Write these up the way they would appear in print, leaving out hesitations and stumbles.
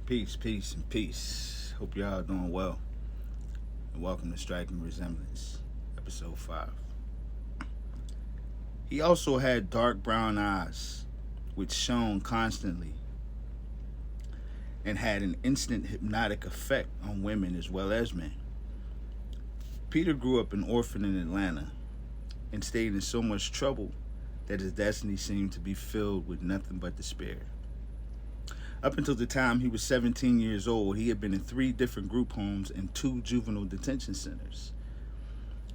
Peace, peace, and peace. Hope y'all doing well. And welcome to Striking Resemblance, episode 5. He also had dark brown eyes, which shone constantly and had an instant hypnotic effect on women as well as men. Peter grew up an orphan in Atlanta and stayed in so much trouble that his destiny seemed to be filled with nothing but despair. Up until the time he was 17 years old, he had been in 3 different group homes and 2 juvenile detention centers.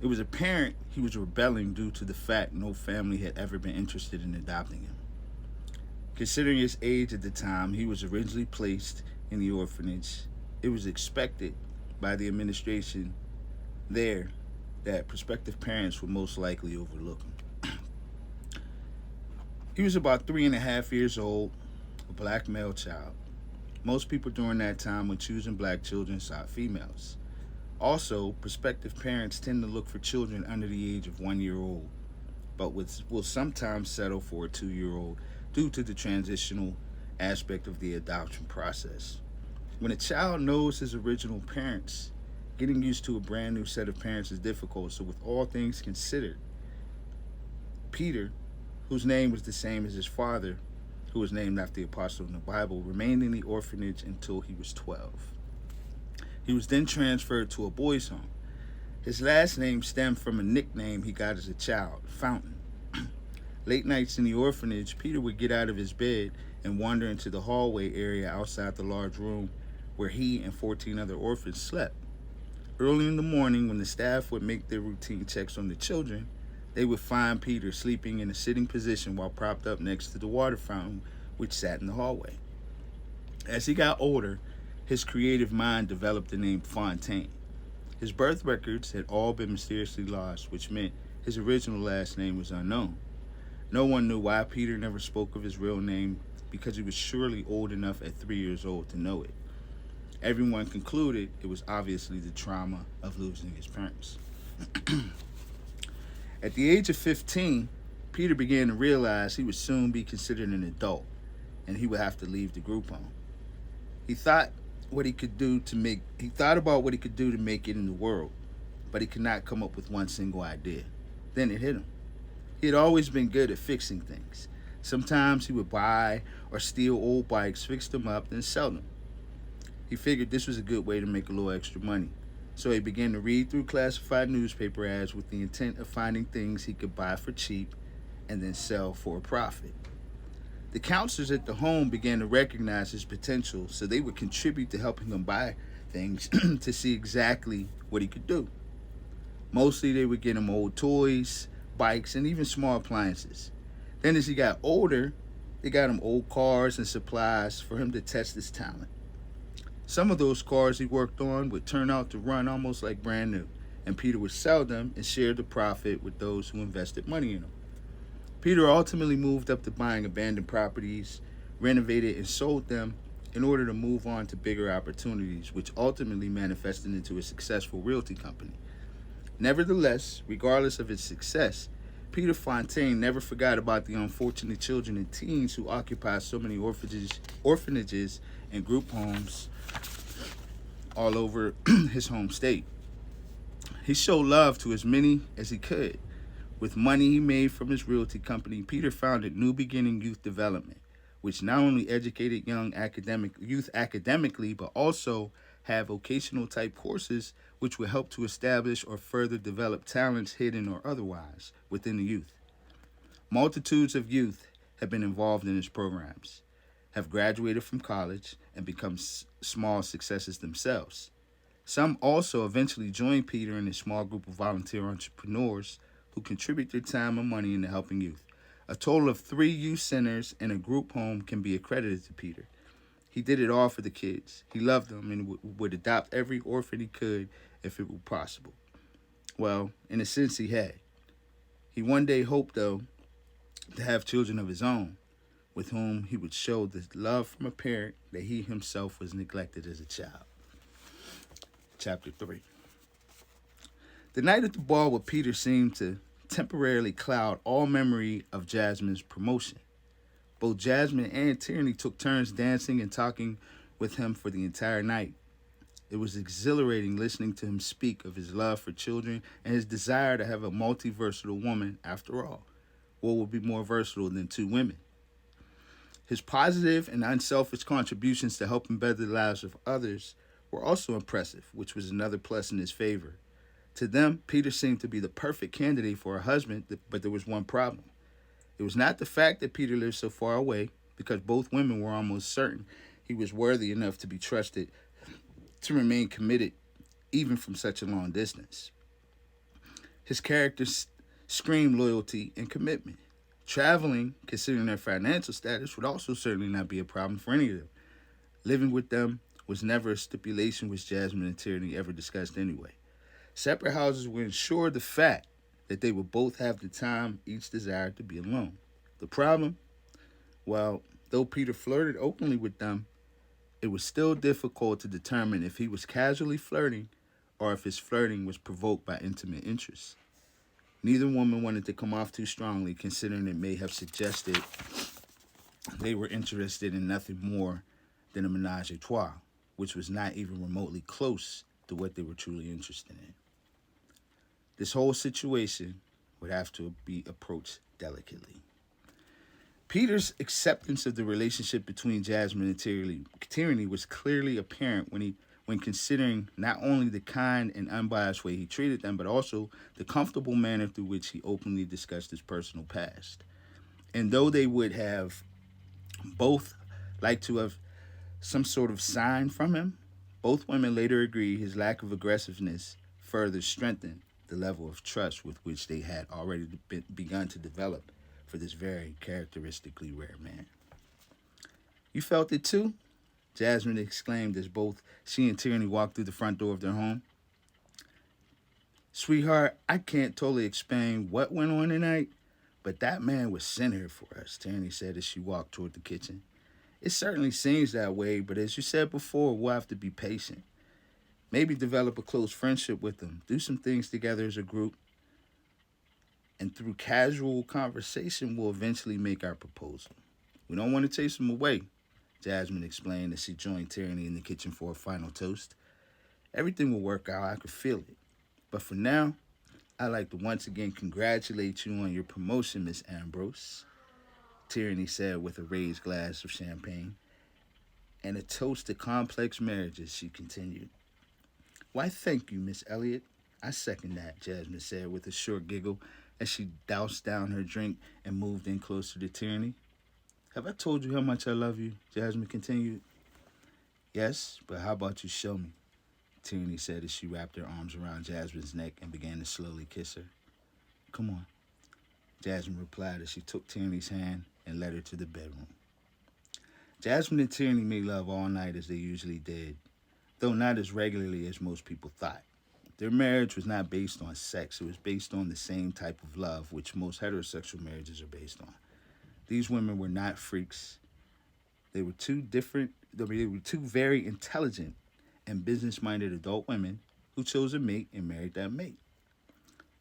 It was apparent he was rebelling due to the fact no family had ever been interested in adopting him. Considering his age at the time he was originally placed in the orphanage, it was expected by the administration there that prospective parents would most likely overlook him. He was about 3.5 years old, a black male child. Most people during that time when choosing black children sought females. Also, prospective parents tend to look for children under the age of 1 year old, but will sometimes settle for a 2 year old due to the transitional aspect of the adoption process. When a child knows his original parents, getting used to a brand new set of parents is difficult, so with all things considered, Peter, whose name was the same as his father, who was named after the apostle in the Bible, remained in the orphanage until he was 12. He was then transferred to a boys' home. His last name stemmed from a nickname he got as a child, Fountain. Late nights in the orphanage, Peter would get out of his bed and wander into the hallway area outside the large room where he and 14 other orphans slept. Early in the morning, when the staff would make their routine checks on the children, they would find Peter sleeping in a sitting position while propped up next to the water fountain, which sat in the hallway. As he got older, his creative mind developed the name Fontaine. His birth records had all been mysteriously lost, which meant his original last name was unknown. No one knew why Peter never spoke of his real name, because he was surely old enough at 3 years old to know it. Everyone concluded it was obviously the trauma of losing his parents. At the age of 15, Peter began to realize he would soon be considered an adult and he would have to leave the group home. He thought he thought about what he could do to make it in the world, but he could not come up with one single idea. Then it hit him. He had always been good at fixing things. Sometimes he would buy or steal old bikes, fix them up, then sell them. He figured this was a good way to make a little extra money. So he began to read through classified newspaper ads with the intent of finding things he could buy for cheap and then sell for a profit. The counselors at the home began to recognize his potential, so they would contribute to helping him buy things to see exactly what he could do. Mostly they would get him old toys, bikes, and even small appliances. Then as he got older, they got him old cars and supplies for him to test his talent. Some of those cars he worked on would turn out to run almost like brand new, and Peter would sell them and share the profit with those who invested money in them. Peter ultimately moved up to buying abandoned properties, renovated and sold them in order to move on to bigger opportunities, which ultimately manifested into a successful realty company. Nevertheless, regardless of its success, Peter Fontaine never forgot about the unfortunate children and teens who occupy so many orphanages and group homes all over his home state. He showed love to as many as he could. With money he made from his realty company, Peter founded New Beginning Youth Development, which not only educated youth academically, but also had vocational type courses which would help to establish or further develop talents hidden or otherwise within the youth. Multitudes of youth have been involved in his programs, have graduated from college, and become small successes themselves. Some also eventually joined Peter in a small group of volunteer entrepreneurs who contribute their time and money into helping youth. A total of 3 youth centers and a group home can be accredited to Peter. He did it all for the kids. He loved them and would adopt every orphan he could if it were possible. Well, in a sense, he had. He one day hoped, though, to have children of his own, with whom he would show the love from a parent that he himself was neglected as a child. Chapter 3. The night at the ball with Peter seemed to temporarily cloud all memory of Jasmine's promotion. Both Jasmine and Tierney took turns dancing and talking with him for the entire night. It was exhilarating listening to him speak of his love for children and his desire to have a multi-versatile woman. After all, what would be more versatile than two women? His positive and unselfish contributions to helping better the lives of others were also impressive, which was another plus in his favor. To them, Peter seemed to be the perfect candidate for a husband, but there was one problem. It was not the fact that Peter lived so far away, because both women were almost certain he was worthy enough to be trusted to remain committed even from such a long distance. His characters screamed loyalty and commitment. Traveling, considering their financial status, would also certainly not be a problem for any of them. Living with them was never a stipulation which Jasmine and Tierney ever discussed anyway. Separate houses would ensure the fact that they would both have the time each desired to be alone. The problem? Well, though Peter flirted openly with them, it was still difficult to determine if he was casually flirting or if his flirting was provoked by intimate interest. Neither woman wanted to come off too strongly, considering it may have suggested they were interested in nothing more than a menage a trois, which was not even remotely close to what they were truly interested in. This whole situation would have to be approached delicately. Peter's acceptance of the relationship between Jasmine and Tierney was clearly apparent when considering not only the kind and unbiased way he treated them, but also the comfortable manner through which he openly discussed his personal past. And though they would have both liked to have some sort of sign from him, both women later agreed his lack of aggressiveness further strengthened the level of trust with which they had already begun to develop for this very characteristically rare man. "You felt it too?" Jasmine exclaimed as both she and Tierney walked through the front door of their home. "Sweetheart, I can't totally explain what went on tonight, but that man was sent here for us," Tierney said as she walked toward the kitchen. "It certainly seems that way, but as you said before, we'll have to be patient. Maybe develop a close friendship with him, do some things together as a group, and through casual conversation, we'll eventually make our proposal. We don't want to chase him away," Jasmine explained as she joined Tierney in the kitchen for a final toast. "Everything will work out, I could feel it. But for now, I'd like to once again congratulate you on your promotion, Miss Ambrose," Tierney said with a raised glass of champagne. "And a toast to complex marriages," she continued. "Why, thank you, Miss Elliott. I second that," Jasmine said with a short giggle as she doused down her drink and moved in closer to Tierney. "Have I told you how much I love you?" Jasmine continued. "Yes, but how about you show me?" Tierney said as she wrapped her arms around Jasmine's neck and began to slowly kiss her. "Come on," Jasmine replied as she took Tierney's hand and led her to the bedroom. Jasmine and Tierney made love all night as they usually did, though not as regularly as most people thought. Their marriage was not based on sex. It was based on the same type of love which most heterosexual marriages are based on. These women were not freaks. They were two very intelligent and business-minded adult women who chose a mate and married that mate.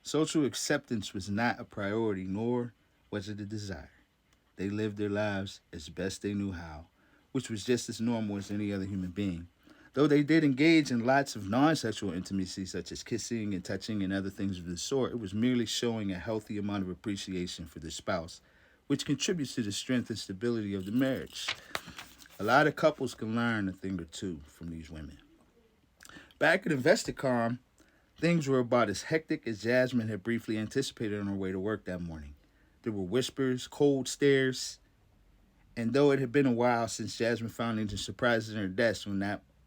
Social acceptance was not a priority, nor was it a desire. They lived their lives as best they knew how, which was just as normal as any other human being. Though they did engage in lots of non-sexual intimacy, such as kissing and touching and other things of the sort, it was merely showing a healthy amount of appreciation for their spouse, which contributes to the strength and stability of the marriage. A lot of couples can learn a thing or two from these women. Back at Investicom, things were about as hectic as Jasmine had briefly anticipated on her way to work that morning. There were whispers, cold stares, and though it had been a while since Jasmine found anything surprising in her desk,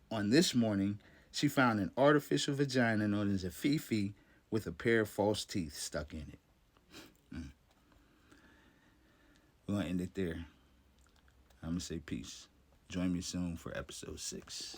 on this morning, she found an artificial vagina known as a fifi with a pair of false teeth stuck in it. We're going to end it there. I'm going to say peace. Join me soon for episode 6.